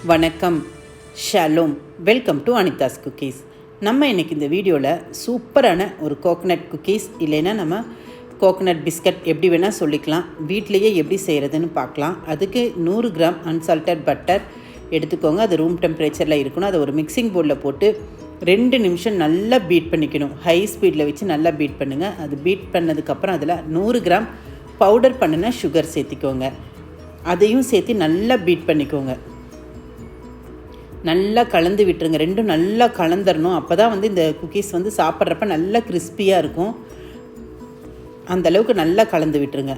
வணக்கம், Shalom. Welcome to Anitha's cookies. நம்ம இன்றைக்கி இந்த வீடியோவில் சூப்பரான ஒரு கோகனட் குக்கீஸ் இல்லைன்னா நம்ம கோகனட் பிஸ்கட் எப்படி வேணால் சொல்லிக்கலாம், வீட்லேயே எப்படி செய்கிறதுன்னு பார்க்கலாம். அதுக்கு 100 கிராம் அன்சால்டட் பட்டர் எடுத்துக்கோங்க. அது ரூம் டெம்பரேச்சரில் இருக்கணும். அதை ஒரு மிக்சிங் பவுலில் போட்டு 2 நிமிஷம் நல்லா பீட் பண்ணிக்கணும். ஹை ஸ்பீடில் வச்சு நல்லா பீட் பண்ணுங்கள். அது பீட் பண்ணதுக்கப்புறம் அதில் 100 கிராம் பவுடர் பண்ணின சுகர் சேர்த்திக்கோங்க. அதையும் சேர்த்து நல்லா பீட் பண்ணிக்கோங்க. நல்லா கலந்து விட்டுருங்க. ரெண்டும் நல்லா கலந்துடணும். அப்போ தான் இந்த குக்கீஸ் சாப்பிட்றப்ப நல்லா கிறிஸ்பியாக இருக்கும். அந்தளவுக்கு நல்லா கலந்து விட்டுருங்க.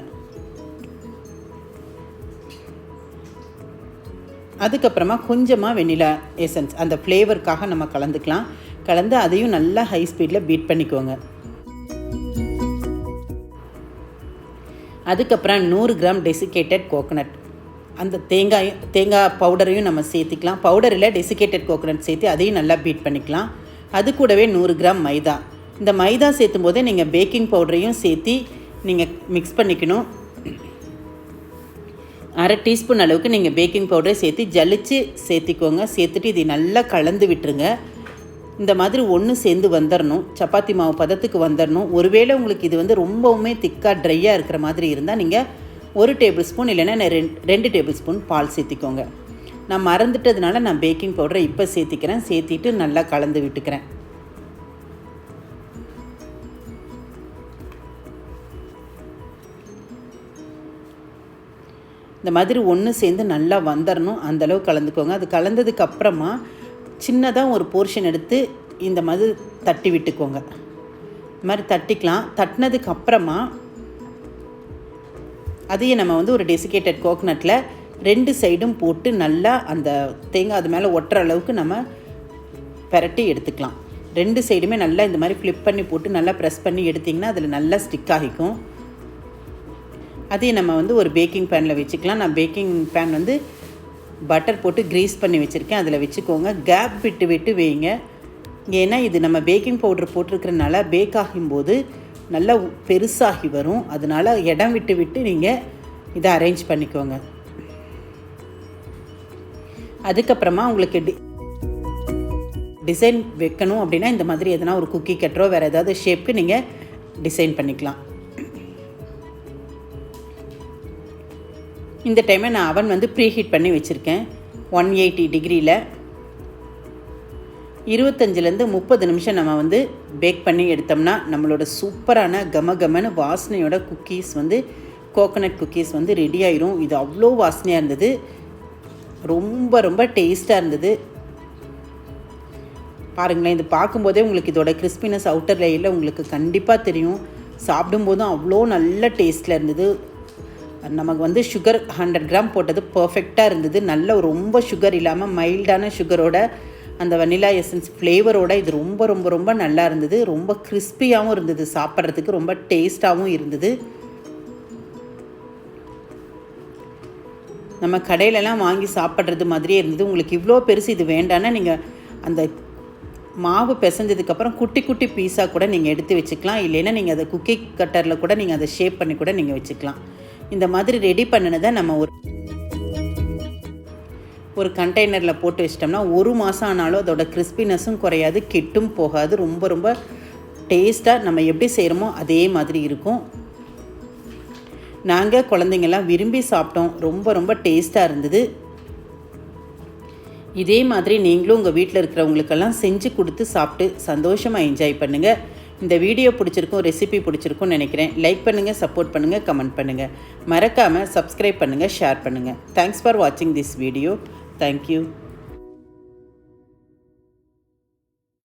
அதுக்கப்புறமா கொஞ்சமாக வெண்ணிலா எசன்ஸ் அந்த ஃப்ளேவருக்காக நம்ம கலந்துக்கலாம். கலந்து அதையும் நல்லா ஹை ஸ்பீடில் பீட் பண்ணிக்கோங்க. அதுக்கப்புறம் 100 கிராம் டெசிகேட்டட் கோகனட், அந்த தேங்காய் பவுடரையும் நம்ம சேர்த்திக்கலாம். பவுடரில் டெசிகேட்டட் கோகனட் சேர்த்து அதையும் நல்லா பீட் பண்ணிக்கலாம். அது கூடவே 100 கிராம் மைதா. இந்த மைதா சேர்த்தும் போதே நீங்கள் பேக்கிங் பவுடரையும் சேர்த்து நீங்கள் மிக்ஸ் பண்ணிக்கணும். அரை டீஸ்பூன் அளவுக்கு நீங்கள் பேக்கிங் பவுடரை சேர்த்து ஜலிச்சு சேர்த்திக்கோங்க. சேர்த்துட்டு இதை நல்லா கலந்து விட்டுருங்க. இந்த மாதிரி ஒன்று சேர்ந்து வந்துடணும். சப்பாத்தி மாவு பதத்துக்கு வந்துடணும். ஒருவேளை உங்களுக்கு இது ரொம்பவுமே திக்காக ட்ரையாக இருக்கிற மாதிரி இருந்தால் நீங்கள் 1 டேபிள் ஸ்பூன் இல்லைன்னா 2 டேபிள் ஸ்பூன் பால் சேர்த்திக்கோங்க. நான் மறந்துட்டதுனால நான் பேக்கிங் பவுடரை இப்போ சேர்த்திக்கிறேன். சேர்த்திட்டு நல்லா கலந்து விட்டுக்கிறேன். இந்த மாதிரி ஒன்று சேர்ந்து நல்லா வந்துடணும். அந்தளவு கலந்துக்கோங்க. அது கலந்ததுக்கப்புறமா சின்னதாக ஒரு போர்ஷன் எடுத்து இந்த மாதிரி தட்டி விட்டுக்கோங்க. இந்த மாதிரி தட்டிக்கலாம். தட்டினதுக்கப்புறமா அதையே நம்ம ஒரு டெசிகேட்டட் கோகனட்டில் 2 சைடும் போட்டு நல்லா அந்த தேங்காய் அது மேலே ஒட்டுற அளவுக்கு நம்ம பெரட்டி எடுத்துக்கலாம். 2 சைடுமே நல்லா இந்த மாதிரி ஃப்ளிப் பண்ணி போட்டு நல்லா ப்ரெஸ் பண்ணி எடுத்திங்கன்னா அதில் நல்லா ஸ்டிக் ஆகிக்கும். அதையும் நம்ம ஒரு பேக்கிங் பேனில் வச்சுக்கலாம். நான் பேக்கிங் பேன் பட்டர் போட்டு க்ரீஸ் பண்ணி வச்சுருக்கேன். அதில் வச்சுக்கோங்க. கேப் விட்டு விட்டு வைங்க. ஏன்னா இது நம்ம பேக்கிங் பவுடர் போட்டிருக்கிறனால பேக் ஆகும்போது நல்லா பெருசாகி வரும். அதனால் இடம் விட்டு விட்டு நீங்கள் இதை அரேஞ்ச் பண்ணிக்கோங்க. அதுக்கப்புறமா உங்களுக்கு டிசைன் வைக்கணும் அப்படின்னா இந்த மாதிரி எதனா ஒரு குக்கி கட்டரோ வேறு ஏதாவது ஷேப்புக்கு நீங்கள் டிசைன் பண்ணிக்கலாம். இந்த டைமை நான் அவன் ப்ரீஹீட் பண்ணி வச்சுருக்கேன். 180 டிகிரியில் 25லேருந்து 30 நிமிஷம் நம்ம பேக் பண்ணி எடுத்தோம்னா நம்மளோட சூப்பரான கமகமன்னு வாசனையோட குக்கீஸ் கோகனட் குக்கீஸ் ரெடி ஆயிரும். இது அவ்வளோ வாசனையாக இருந்தது. ரொம்ப ரொம்ப டேஸ்ட்டாக இருந்தது. பாருங்களேன், இது பார்க்கும்போதே உங்களுக்கு இதோட கிறிஸ்பினஸ் அவுட்டர் லேயரில் உங்களுக்கு கண்டிப்பாக தெரியும். சாப்பிடும்போதும் அவ்வளோ நல்ல டேஸ்ட்டில் இருந்தது. நமக்கு சுகர் 100 கிராம் போட்டது பர்ஃபெக்டாக இருந்தது. நல்ல ரொம்ப சுகர் இல்லாமல் மைல்டான சுகரோட அந்த வனிலா எசன்ஸ் ஃப்ளேவரோட இது ரொம்ப ரொம்ப ரொம்ப நல்லா இருந்தது. ரொம்ப கிறிஸ்பியாகவும் இருந்தது. சாப்பிட்றதுக்கு ரொம்ப டேஸ்ட்டாகவும் இருந்தது. நம்ம கடையிலலாம் வாங்கி சாப்பிட்றது மாதிரியே இருந்தது. உங்களுக்கு இவ்வளோ பெருசு இது வேண்டான்னா நீங்கள் அந்த மாவு பிசைஞ்சதுக்கப்புறம் குட்டி குட்டி பீஸாக கூட நீங்கள் எடுத்து வச்சுக்கலாம். இல்லைன்னா நீங்கள் அதை குக்கி கட்டரில் கூட நீங்கள் அதை ஷேப் பண்ணி கூட நீங்கள் வச்சுக்கலாம். இந்த மாதிரி ரெடி பண்ணினதை நம்ம ஒரு கண்டெய்னரில் போட்டு வச்சிட்டோம்னா 1 மாதம் ஆனாலும் அதோட கிறிஸ்பினஸும் குறையாது, கெட்டும் போகாது. ரொம்ப ரொம்ப டேஸ்ட்டாக நம்ம எப்படி செய்கிறோமோ அதே மாதிரி இருக்கும். நாங்கள் குழந்தைங்கள்லாம் விரும்பி சாப்பிட்டோம். ரொம்ப ரொம்ப டேஸ்ட்டாக இருந்தது. இதே மாதிரி நீங்களும் உங்கள் வீட்டில் இருக்கிறவங்களுக்கெல்லாம் செஞ்சு கொடுத்து சாப்பிட்டு சந்தோஷமாக என்ஜாய் பண்ணுங்கள். இந்த வீடியோ பிடிச்சிருக்கும், ரெசிபி பிடிச்சிருக்கும்னு நினைக்கிறேன். லைக் பண்ணுங்கள், சப்போர்ட் பண்ணுங்கள், கமெண்ட் பண்ணுங்கள். மறக்காமல் சப்ஸ்கிரைப் பண்ணுங்கள், ஷேர் பண்ணுங்கள். தேங்க்ஸ் ஃபார் வாட்சிங் திஸ் வீடியோ. Thank you.